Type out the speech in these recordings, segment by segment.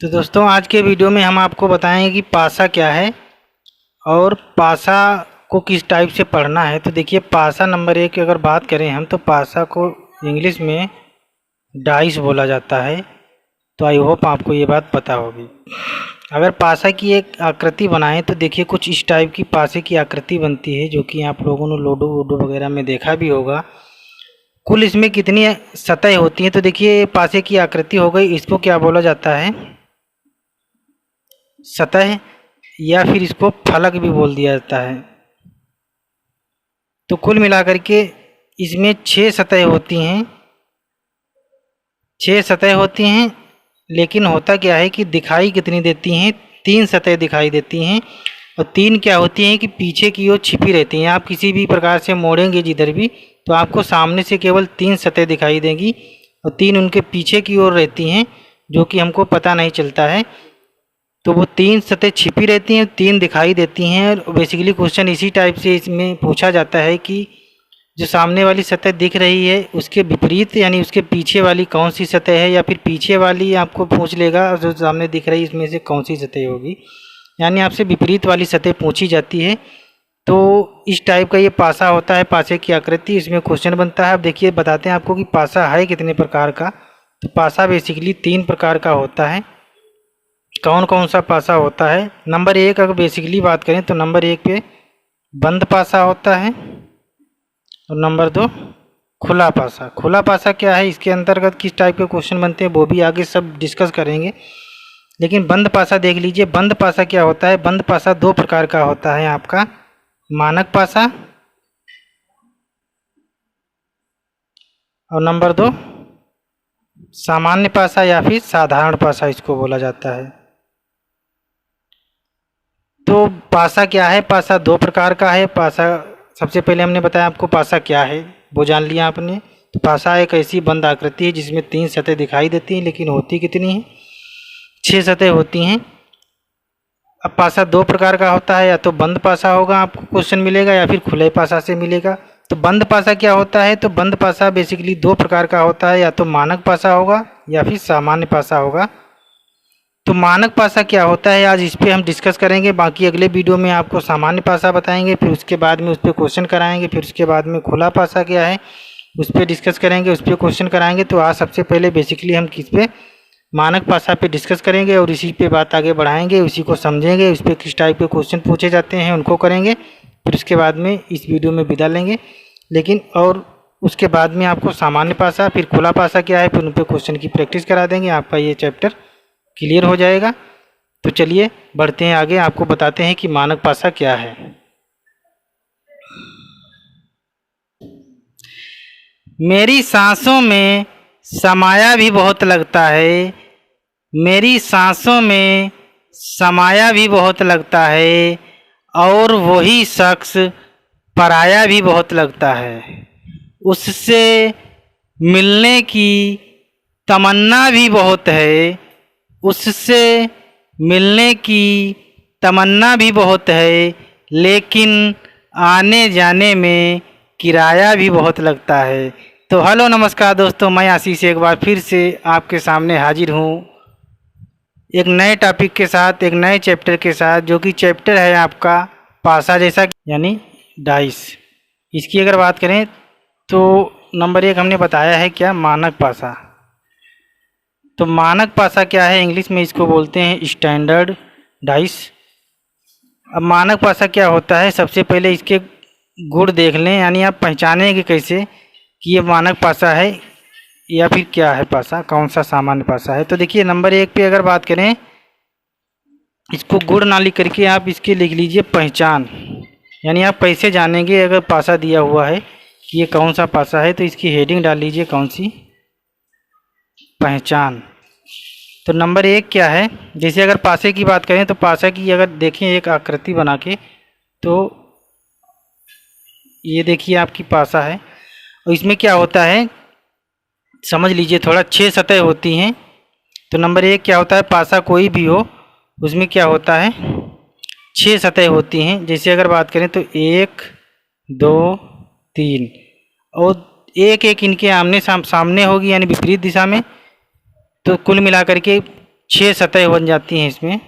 तो दोस्तों आज के वीडियो में हम आपको बताएंगे कि पासा क्या है और पासा को किस टाइप से पढ़ना है। तो देखिए पासा नंबर 1 की अगर बात करें हम तो पासा को इंग्लिश में डाइस बोला जाता है। तो आई होप आपको ये बात पता होगी। अगर पासा की एक आकृति बनाएं तो देखिए कुछ इस टाइप की पासे की आकृति बनती है, जो कि आप लोगों ने लूडो वूडो वगैरह में देखा भी होगा। कुल इसमें कितनी सतह होती हैं तो देखिए पासे की आकृति हो गई, इसको क्या बोला जाता है, सतह, या फिर इसको फलक भी बोल दिया जाता है। तो कुल मिलाकर के इसमें 6 सतह होती हैं, 6 सतह होती हैं। लेकिन होता क्या है कि दिखाई कितनी देती हैं, 3 सतह दिखाई देती हैं। और 3 क्या होती हैं कि पीछे की ओर छिपी रहती हैं। आप किसी भी प्रकार से मोड़ेंगे जिधर भी तो आपको सामने से केवल 3 सतह दिखाई देंगी और 3 उनके पीछे की ओर रहती हैं, जो कि हमको पता नहीं चलता है। तो वो 3 सतह छिपी रहती हैं, 3 दिखाई देती हैं। और बेसिकली क्वेश्चन इसी टाइप से इसमें पूछा जाता है कि जो सामने वाली सतह दिख रही है उसके विपरीत यानी उसके पीछे वाली कौन सी सतह है, या फिर पीछे वाली आपको पूछ लेगा जो सामने दिख रही है इसमें से कौन सी सतह होगी, यानी आपसे विपरीत वाली सतह पूछी जाती है। तो इस टाइप का ये पासा होता है, पासे की आकृति, इसमें क्वेश्चन बनता है। अब देखिए बताते हैं आपको कि पासा है कितने प्रकार का। तो पासा बेसिकली 3 प्रकार का होता है। कौन कौन सा पासा होता है? नंबर 1 अगर बेसिकली बात करें तो नंबर 1 पे बंद पासा होता है और नंबर 2 खुला पासा। खुला पासा क्या है, इसके अंतर्गत किस टाइप के क्वेश्चन बनते हैं वो भी आगे सब डिस्कस करेंगे। लेकिन बंद पासा देख लीजिए। बंद पासा क्या होता है? बंद पासा 2 प्रकार का होता है आपका, मानक पासा और नंबर 2 सामान्य पासा या फिर साधारण पासा इसको बोला जाता है। तो पासा क्या है? पासा 2 प्रकार का है। पासा सबसे पहले हमने बताया आपको पासा क्या है, वो जान लिया आपने। तो पासा एक ऐसी बंद आकृति है जिसमें 3 सतह दिखाई देती हैं, लेकिन होती कितनी हैं? 6 सतह होती हैं। अब पासा 2 प्रकार का होता है, या तो बंद पासा होगा आपको क्वेश्चन मिलेगा या फिर खुले पासा से मिलेगा। तो बंद पासा क्या होता है? तो बंद पासा बेसिकली 2 प्रकार का होता है, या तो मानक पासा होगा या फिर सामान्य पासा होगा। तो मानक पासा क्या होता है आज इस पर हम डिस्कस करेंगे। बाकी अगले वीडियो में आपको सामान्य पासा बताएंगे, फिर उसके बाद में उस पर क्वेश्चन कराएंगे, फिर उसके बाद में खुला पासा क्या है उस पर डिस्कस करेंगे, उस पर क्वेश्चन कराएंगे। तो आज सबसे पहले बेसिकली हम किस पे, मानक पासा पे डिस्कस करेंगे और इसी पे बात आगे बढ़ाएंगे, उसी को समझेंगे, उस पर किस टाइप के क्वेश्चन पूछे जाते हैं उनको करेंगे। फिर उसके बाद में इस वीडियो में विदा लेंगे। लेकिन और उसके बाद में आपको सामान्य पासा, फिर खुला पासा क्या है, फिर उन पर क्वेश्चन की प्रैक्टिस करा देंगे। आपका ये चैप्टर क्लियर हो जाएगा। तो चलिए बढ़ते हैं आगे, आपको बताते हैं कि मानक पासा क्या है। मेरी सांसों में समाया भी बहुत लगता है, मेरी सांसों में समाया भी बहुत लगता है, और वही शख्स पराया भी बहुत लगता है। उससे मिलने की तमन्ना भी बहुत है, उससे मिलने की तमन्ना भी बहुत है, लेकिन आने जाने में किराया भी बहुत लगता है। तो हेलो नमस्कार दोस्तों, मैं आशीष एक बार फिर से आपके सामने हाजिर हूँ एक नए टॉपिक के साथ, एक नए चैप्टर के साथ, जो कि चैप्टर है आपका पासा जैसा यानी डाइस। इसकी अगर बात करें तो नंबर 1 हमने बताया है क्या, मानक पासा। तो मानक पासा क्या है, इंग्लिश में इसको बोलते हैं स्टैंडर्ड डाइस। अब मानक पासा क्या होता है, सबसे पहले इसके गुण देख लें, यानी आप पहचानेंगे कैसे कि ये मानक पासा है या फिर क्या है पासा, कौन सा सामान्य पासा है। तो देखिए नंबर 1 पे अगर बात करें, इसको गुण ना लिख करके आप इसके लिख लीजिए पहचान, यानी आप कैसे जानेंगे अगर पासा दिया हुआ है कि ये कौन सा पासा है। तो इसकी हेडिंग डाल लीजिए कौन सी, पहचान। तो नंबर 1 क्या है, जैसे अगर पासे की बात करें तो पासा की अगर देखें एक आकृति बना के, तो ये देखिए आपकी पासा है। और इसमें क्या होता है समझ लीजिए थोड़ा, 6 सतह होती हैं। तो नंबर 1 क्या होता है, पासा कोई भी हो उसमें क्या होता है 6 सतह होती हैं। जैसे अगर बात करें तो 1 2 3 और एक एक इनके आमने सामने होगी यानी विपरीत दिशा में। तो कुल मिलाकर के 6 सतह बन जाती हैं इसमें।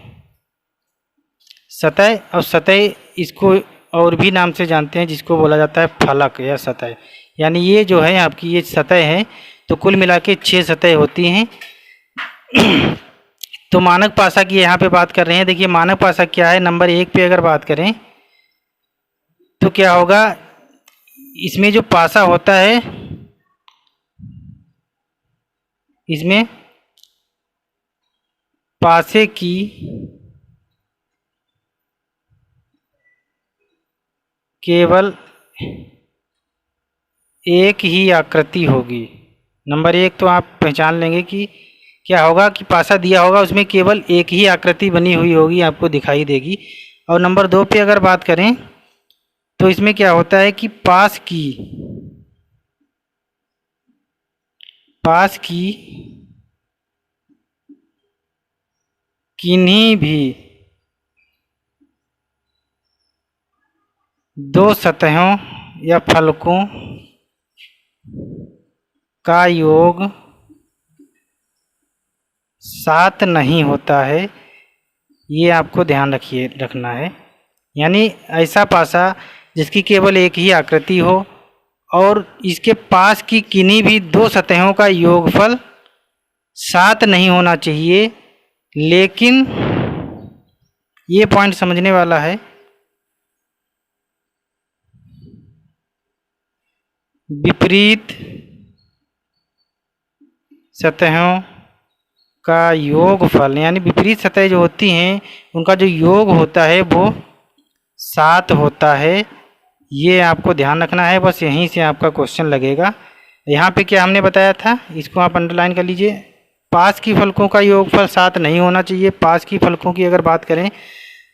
सतह और सतह इसको और भी नाम से जानते हैं, जिसको बोला जाता है फलक या सतह। यानी ये जो है आपकी ये सतह है, तो कुल मिला के 6 सतह होती हैं। तो मानक पासा की यहाँ पे बात कर रहे हैं। देखिए मानक पासा क्या है, नंबर 1 पे अगर बात करें तो क्या होगा, इसमें जो पासा होता है इसमें पासे की केवल एक ही आकृति होगी। नंबर 1 तो आप पहचान लेंगे कि क्या होगा कि पासा दिया होगा उसमें केवल एक ही आकृति बनी हुई होगी, आपको दिखाई देगी। और नंबर 2 पे अगर बात करें तो इसमें क्या होता है कि पास की किन्हीं भी दो सतहों या फलकों का योग 7 नहीं होता है। ये आपको ध्यान रखना है। यानी ऐसा पासा जिसकी केवल एक ही आकृति हो और इसके पास की किन्हीं भी दो सतहों का योगफल 7 नहीं होना चाहिए। लेकिन ये पॉइंट समझने वाला है, विपरीत सतहों का योगफल, यानी विपरीत सतह जो होती हैं उनका जो योग होता है वो 7 होता है। ये आपको ध्यान रखना है, बस यहीं से आपका क्वेश्चन लगेगा। यहाँ पे क्या हमने बताया था, इसको आप अंडरलाइन कर लीजिए। पास की फलकों का योगफल 7 नहीं होना चाहिए। पास की फलकों की अगर बात करें,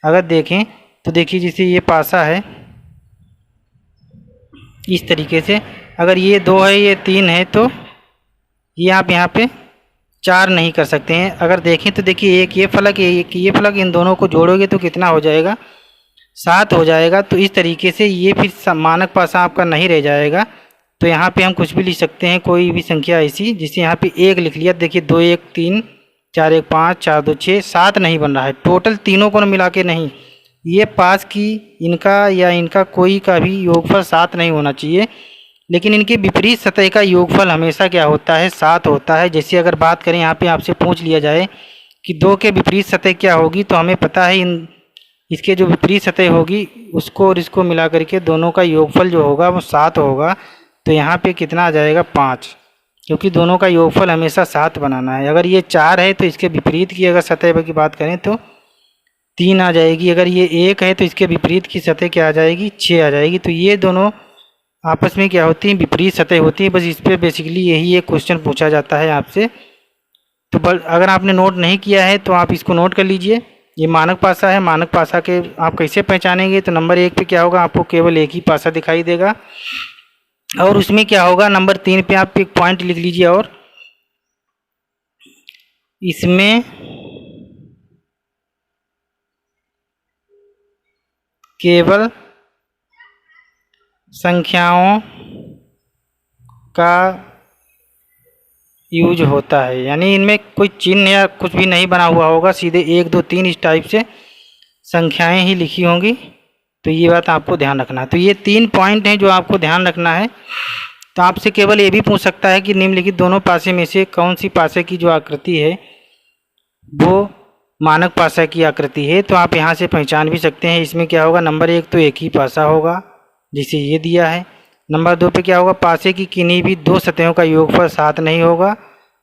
अगर देखें तो देखिए जैसे ये पासा है इस तरीके से, अगर ये 2 है ये 3 है तो ये आप यहाँ पे 4 नहीं कर सकते हैं। अगर देखें तो देखिए एक ये फलक एक ये फलक, इन दोनों को जोड़ोगे तो कितना हो जाएगा, 7 हो जाएगा। तो इस तरीके से ये फिर मानक पासा आपका नहीं रह जाएगा। तो यहाँ पे हम कुछ भी लिख सकते हैं, कोई भी संख्या ऐसी, जिसे यहाँ पे 1 लिख लिया। देखिए 2 1 3 4 1 5 4 2 6 7 नहीं बन रहा है, टोटल तीनों को मिला के नहीं। ये पास की इनका या इनका कोई का भी योगफल 7 नहीं होना चाहिए। लेकिन इनके विपरीत सतह का योगफल हमेशा क्या होता है, 7 होता है। जैसे अगर बात करें यहाँ पे आपसे पूछ लिया जाए कि 2 के विपरीत सतह क्या होगी, तो हमें पता है इसके जो विपरीत सतह होगी उसको और इसको मिला करके दोनों का योगफल जो होगा वो 7 होगा। तो यहाँ पे कितना आ जाएगा, 5, क्योंकि दोनों का योगफल हमेशा 7 बनाना है। अगर ये 4 है तो इसके विपरीत की अगर सतह की बात करें तो 3 आ जाएगी। अगर ये 1 है तो इसके विपरीत की सतह क्या आ जाएगी, 6 आ जाएगी। तो ये दोनों आपस में क्या होती हैं, विपरीत सतह होती है। बस इस पर बेसिकली यही एक क्वेश्चन पूछा जाता है आपसे। तो अगर आपने नोट नहीं किया है तो आप इसको नोट कर लीजिए। ये मानक पासा है। मानक पासा के आप कैसे पहचानेंगे, तो नंबर 1 पे क्या होगा, आपको केवल एक ही पासा दिखाई देगा। और उसमें क्या होगा, नंबर 3 पे आप एक पॉइंट लिख लीजिए, और इसमें केवल संख्याओं का यूज होता है। यानी इनमें कोई चिन्ह या कुछ भी नहीं बना हुआ होगा, सीधे 1 2 3 इस टाइप से संख्याएं ही लिखी होंगी। तो ये बात आपको ध्यान रखना है। तो ये 3 पॉइंट हैं जो आपको ध्यान रखना है। तो आपसे केवल ये भी पूछ सकता है कि निम्नलिखित दोनों पासे में से कौन सी पासे की जो आकृति है वो मानक पासा की आकृति है। तो आप यहाँ से पहचान भी सकते हैं। इसमें क्या होगा, नंबर 1 तो एक ही पासा होगा जिसे ये दिया है। नंबर 2 पे क्या होगा, पासे की किन्हीं भी दो सतहों का योगफल 7 नहीं होगा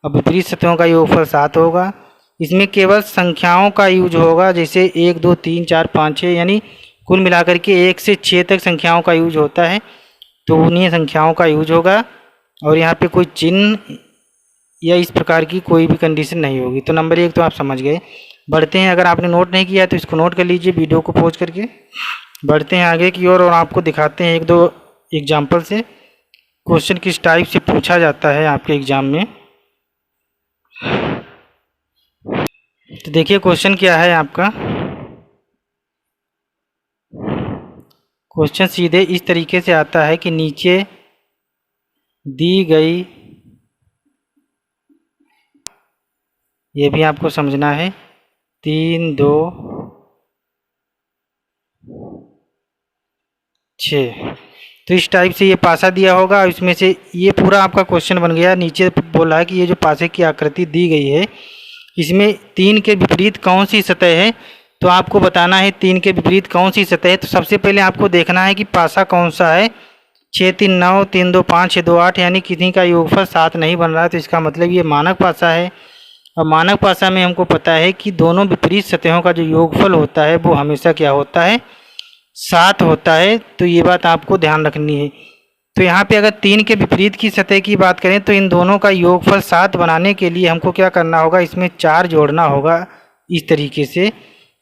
और विपरीत सतहों का योगफल 7 होगा। इसमें केवल संख्याओं का यूज होगा, जैसे 1 2 3 4 5 6, यानी कुल मिलाकर के 1 से 6 तक संख्याओं का यूज होता है। तो उन्हीं संख्याओं का यूज होगा और यहाँ पे कोई चिन्ह या इस प्रकार की कोई भी कंडीशन नहीं होगी। तो नंबर 1 तो आप समझ गए। बढ़ते हैं, अगर आपने नोट नहीं किया है तो इसको नोट कर लीजिए वीडियो को पॉज करके। बढ़ते हैं आगे की ओर और आपको दिखाते हैं 1 2 एग्जाम्पल से क्वेश्चन किस टाइप से पूछा जाता है आपके एग्जाम में। तो देखिए क्वेश्चन क्या है आपका। क्वेश्चन सीधे इस तरीके से आता है कि नीचे दी गई ये भी आपको समझना है। 3 2 6। तो इस टाइप से ये पासा दिया होगा, इसमें से ये पूरा आपका क्वेश्चन बन गया। नीचे बोला है कि ये जो पासे की आकृति दी गई है इसमें 3 के विपरीत कौन सी सतह है। तो आपको बताना है 3 के विपरीत कौन सी सतह है। तो सबसे पहले आपको देखना है कि पासा कौन सा है। 6 3 9, 3 2 5, 6 2 8, यानी किसी का योगफल 7 नहीं बन रहा है, तो इसका मतलब ये मानक पासा है। और मानक पासा में हमको पता है कि दोनों विपरीत सतहों का जो योगफल होता है वो हमेशा क्या होता है, 7 होता है। तो ये बात आपको ध्यान रखनी है। तो यहाँ पे अगर 3 के विपरीत की सतह की बात करें तो इन दोनों का योगफल 7 बनाने के लिए हमको क्या करना होगा, इसमें 4 जोड़ना होगा इस तरीके से।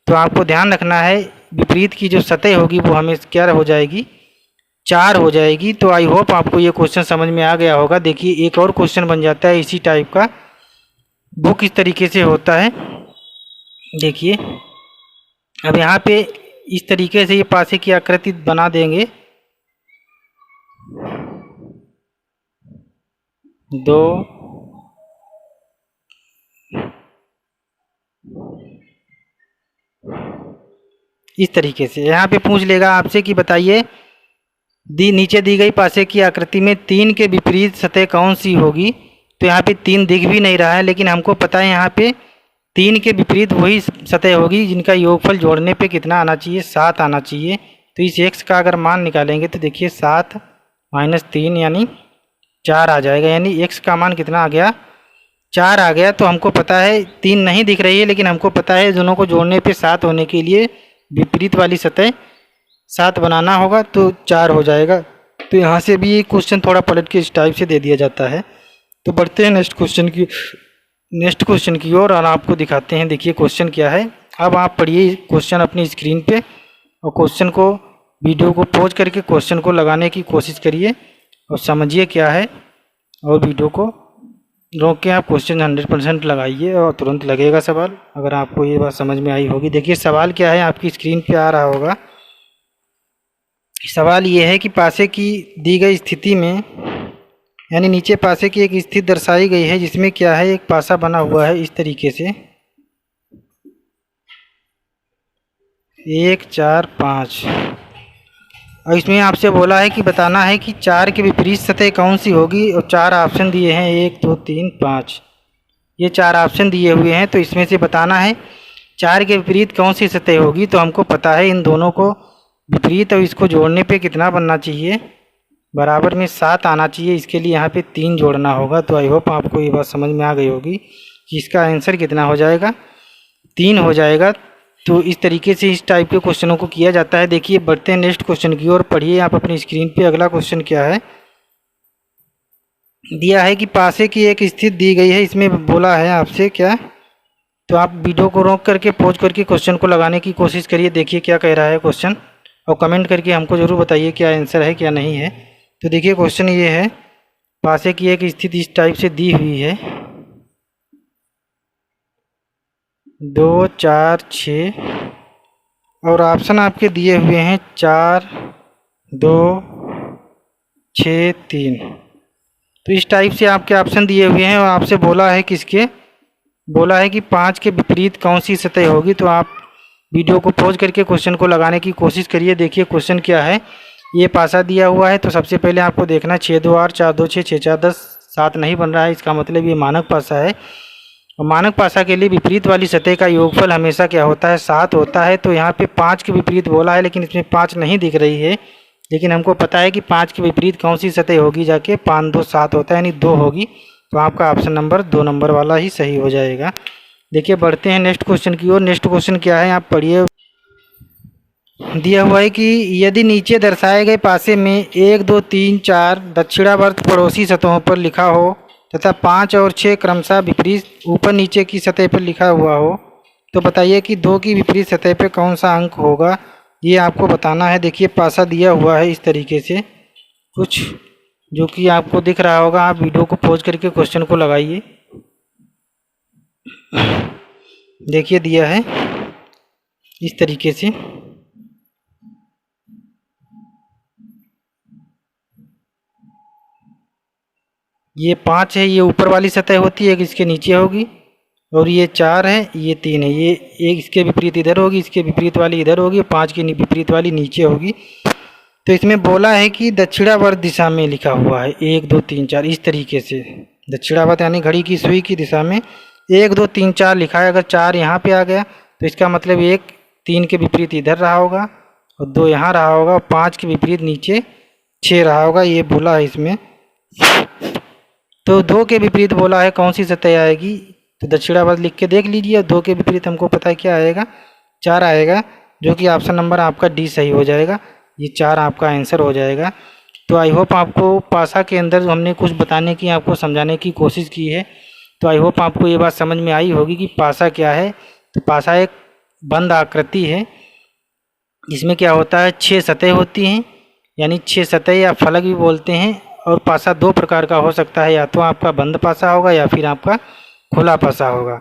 तो आपको ध्यान रखना है विपरीत की जो सतह होगी वो हमें क्या हो जाएगी, 4 हो जाएगी। तो आई होप आपको ये क्वेश्चन समझ में आ गया होगा। देखिए एक और क्वेश्चन बन जाता है इसी टाइप का, वो किस तरीके से होता है देखिए। अब यहाँ पे इस तरीके से ये पासे की आकृति बना देंगे। 2 इस तरीके से यहाँ पे पूछ लेगा आपसे कि बताइए नीचे दी गई पासे की आकृति में 3 के विपरीत सतह कौन सी होगी। तो यहाँ पे 3 दिख भी नहीं रहा है, लेकिन हमको पता है यहाँ पे 3 के विपरीत वही सतह होगी जिनका योगफल जोड़ने पे कितना आना चाहिए, 7 आना चाहिए। तो इस x का अगर मान निकालेंगे तो देखिए 7 - 3 यानी 4 आ जाएगा। यानी x का मान कितना आ गया, 4 आ गया। तो हमको पता है 3 नहीं दिख रही है, लेकिन हमको पता है दोनों को जोड़ने पे 7 होने के लिए विपरीत वाली सतह 7 बनाना होगा, तो 4 हो जाएगा। तो यहाँ से भी क्वेश्चन थोड़ा पलट के इस टाइप से दे दिया जाता है। तो बढ़ते हैं नेक्स्ट क्वेश्चन की ओर और आपको दिखाते हैं। देखिए क्वेश्चन क्या है। अब आप पढ़िए क्वेश्चन अपनी स्क्रीन पे और क्वेश्चन को, वीडियो को पॉज करके क्वेश्चन को लगाने की कोशिश करिए और समझिए क्या है, और वीडियो को रोक के आप क्वेश्चन 100% लगाइए और तुरंत लगेगा सवाल, अगर आपको ये बात समझ में आई होगी। देखिए सवाल क्या है, आपकी स्क्रीन पे आ रहा होगा। सवाल ये है कि पासे की दी गई स्थिति में, यानी नीचे पासे की एक स्थिति दर्शाई गई है जिसमें क्या है, एक पासा बना हुआ है इस तरीके से 1 4 5, और इसमें आपसे बोला है कि बताना है कि 4 के विपरीत सतह कौन सी होगी। और 4 ऑप्शन दिए हैं, 1 2 3 5, ये 4 ऑप्शन दिए हुए हैं। तो इसमें से बताना है 4 के विपरीत कौन सी सतह होगी। तो हमको पता है इन दोनों को विपरीत और इसको जोड़ने पे कितना बनना चाहिए, बराबर में 7 आना चाहिए। इसके लिए यहाँ पे 3 जोड़ना होगा। तो आई होप आपको ये बात समझ में आ गई होगी कि इसका आंसर कितना हो जाएगा, 3 हो जाएगा। तो इस तरीके से इस टाइप के क्वेश्चनों को किया जाता है। देखिए बढ़ते हैं नेक्स्ट क्वेश्चन की ओर, पढ़िए आप अपनी स्क्रीन पे। अगला क्वेश्चन क्या है, दिया है कि पासे की एक स्थिति दी गई है, इसमें बोला है आपसे क्या। तो आप वीडियो को रोक करके पॉज करके क्वेश्चन को लगाने की कोशिश करिए, देखिए क्या कह रहा है क्वेश्चन, और कमेंट करके हमको ज़रूर बताइए क्या आंसर है क्या नहीं है। तो देखिए क्वेश्चन ये है, पासे की एक स्थिति इस टाइप से दी हुई है 2 4 6, और ऑप्शन आपके दिए हुए हैं 4 2 6 3। तो इस टाइप से आपके ऑप्शन दिए हुए हैं और आपसे बोला है किसके, बोला है कि 5 के विपरीत कौन सी सतह होगी। तो आप वीडियो को पॉज करके क्वेश्चन को लगाने की कोशिश करिए। देखिए क्वेश्चन क्या है, ये पासा दिया हुआ है। तो सबसे पहले आपको देखना 6 2 8, 4 2 6, 6 4 10, 7 नहीं बन रहा है, इसका मतलब ये मानक पासा है। और मानक पासा के लिए विपरीत वाली सतह का योगफल हमेशा क्या होता है, 7 होता है। तो यहाँ पे 5 के विपरीत बोला है, लेकिन इसमें 5 नहीं दिख रही है, लेकिन हमको पता है कि 5 के विपरीत कौन सी सतह होगी, जाके 5 2 7 होता है, यानी 2 होगी। तो आपका ऑप्शन नंबर 2 नंबर वाला ही सही हो जाएगा। देखिए बढ़ते हैं नेक्स्ट क्वेश्चन की ओर। नेक्स्ट क्वेश्चन क्या है, आप पढ़िए। दिया हुआ है कि यदि नीचे दर्शाए गए पासे में 1 2 3 4 दक्षिणावर्त पड़ोसी सतहों पर लिखा हो तथा 5 और 6 क्रमशः विपरीत ऊपर नीचे की सतह पर लिखा हुआ हो, तो बताइए कि 2 की विपरीत सतह पर कौन सा अंक होगा, ये आपको बताना है। देखिए पासा दिया हुआ है इस तरीके से कुछ, जो कि आपको दिख रहा होगा। आप वीडियो को पॉज करके क्वेश्चन को लगाइए। देखिए दिया है इस तरीके से, ये 5 है, ये ऊपर वाली सतह होती है, इसके नीचे होगी, और ये 4 है, ये 3 है। ये एक इसके विपरीत इधर होगी, इसके विपरीत वाली इधर होगी, 5 की विपरीत वाली नीचे होगी। तो इसमें बोला है कि दक्षिणावर्त दिशा में लिखा हुआ है 1 2 3 4 इस तरीके से। दक्षिणावर्त यानी घड़ी की सुई की दिशा में 1 2 3 4 लिखा है। अगर 4 यहाँ पे आ गया तो इसका मतलब 1 3 के विपरीत इधर रहा होगा और 2 यहाँ रहा होगा, 5 के विपरीत नीचे 6 रहा होगा, ये बोला है इसमें। तो 2 के विपरीत बोला है कौन सी सतह आएगी, तो दक्षिणावर्त लिख के देख लीजिए। 2 के विपरीत हमको पता है क्या आएगा, 4 आएगा, जो कि ऑप्शन नंबर आपका डी सही हो जाएगा। ये 4 आपका आंसर हो जाएगा। तो आई होप आपको पासा के अंदर हमने कुछ बताने की, आपको समझाने की कोशिश की है। तो आई होप आपको ये बात समझ में आई होगी कि पासा क्या है। तो पासा एक बंद आकृति है, इसमें क्या होता है 6 सतह होती हैं, यानी 6 सतह या फलक भी बोलते हैं। और पासा 2 प्रकार का हो सकता है, या तो आपका बंद पासा होगा या फिर आपका खुला पासा होगा।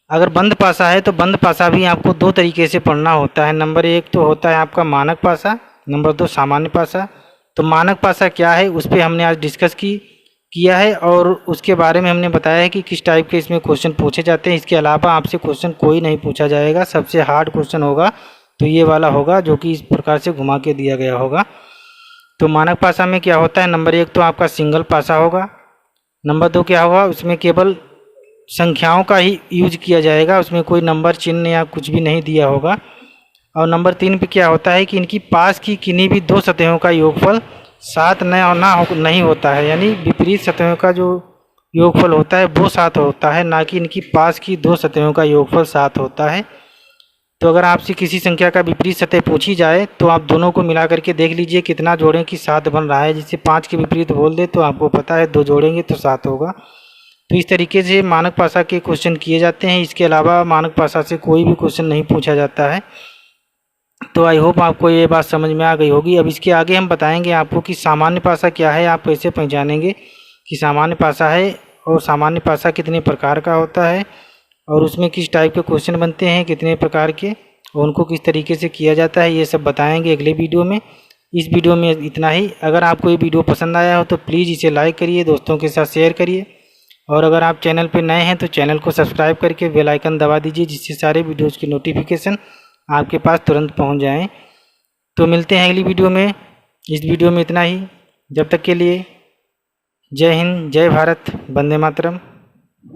अगर बंद पासा है तो बंद पासा भी आपको 2 तरीके से पढ़ना होता है। नंबर 1 तो होता है आपका मानक पासा, नंबर 2 सामान्य पासा। तो मानक पासा क्या है उस पर हमने आज डिस्कस किया है और उसके बारे में हमने बताया है कि किस टाइप के इसमें क्वेश्चन पूछे जाते हैं। इसके अलावा आपसे क्वेश्चन कोई नहीं पूछा जाएगा। सबसे हार्ड क्वेश्चन होगा तो ये वाला होगा, जो कि इस प्रकार से घुमा के दिया गया होगा। तो मानक पासा में क्या होता है, नंबर 1 तो आपका सिंगल पासा होगा, नंबर 2 क्या होगा, उसमें केवल संख्याओं का ही यूज किया जाएगा, उसमें कोई नंबर चिन्ह या कुछ भी नहीं दिया होगा। और नंबर 3 पे क्या होता है कि इनकी पास की किन्हीं भी 2 सतहों का योगफल 7 नहीं होता है, यानी विपरीत सतहों का जो योगफल होता है वो 7 होता है, ना कि इनकी पास की 2 सतहों का योगफल 7 होता है। तो अगर आपसे किसी संख्या का विपरीत सतह पूछी जाए तो आप दोनों को मिला करके देख लीजिए कितना जोड़ें कि 7 बन रहा है। जिससे 5 के विपरीत बोल दे तो आपको पता है 2 जोड़ेंगे तो 7 होगा। तो इस तरीके से मानक पासा के क्वेश्चन किए जाते हैं। इसके अलावा मानक पासा से कोई भी क्वेश्चन नहीं पूछा जाता है। तो आई होप आपको ये बात समझ में आ गई होगी। अब इसके आगे हम बताएंगे आपको कि सामान्य पासा क्या है, आप कैसे पहचानेंगे कि सामान्य पासा है और सामान्य पासा कितने प्रकार का होता है और उसमें किस टाइप के क्वेश्चन बनते हैं, कितने प्रकार के, और उनको किस तरीके से किया जाता है, ये सब बताएंगे अगले वीडियो में। इस वीडियो में इतना ही। अगर आपको ये वीडियो पसंद आया हो तो प्लीज़ इसे लाइक करिए, दोस्तों के साथ शेयर करिए, और अगर आप चैनल पर नए हैं तो चैनल को सब्सक्राइब करके बेल आइकन दबा दीजिए, जिससे सारे वीडियोज़ की नोटिफिकेशन आपके पास तुरंत पहुंच जाएं। तो मिलते हैं अगली वीडियो में। इस वीडियो में इतना ही। जब तक के लिए जय हिंद, जय भारत, वंदे मातरम।